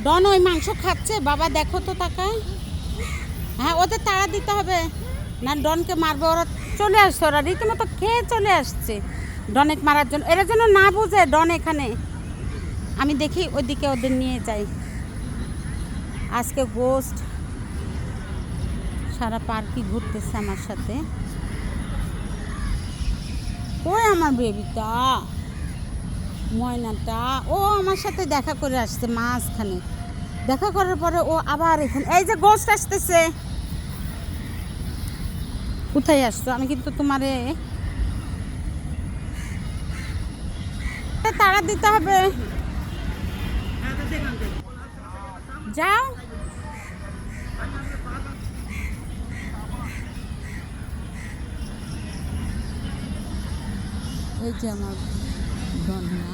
ডন ওই মাংস খাচ্ছে বাবা, দেখো তো তাকায়। হ্যাঁ, ওদের তাড়া দিতে হবে, না ডনকে মারবে। ওরা চলে আসছে, ওরা রীতিমতো খেয়ে চলে আসছে ডনেক মারার জন্য। এরা যেন না বুঝে ডন এখানে। আমি দেখি ওইদিকে ওদের নিয়ে যাই। আজকে গোস্ট সারা পার্কই ঘুরতেছে আমার সাথে। ওই আমার বেবিটা, ময়নাটা, ও আমার সাথে দেখা করে আসছে মাঝখানে। দেখা করার পরে ও আবার এখানে। এই যে গোস্ট আসতেছে, কোথায় আসছো? আমি কিন্তু তোমারে তাড়া দিতে হবে। যাও। এই যে আমার ডনিয়া।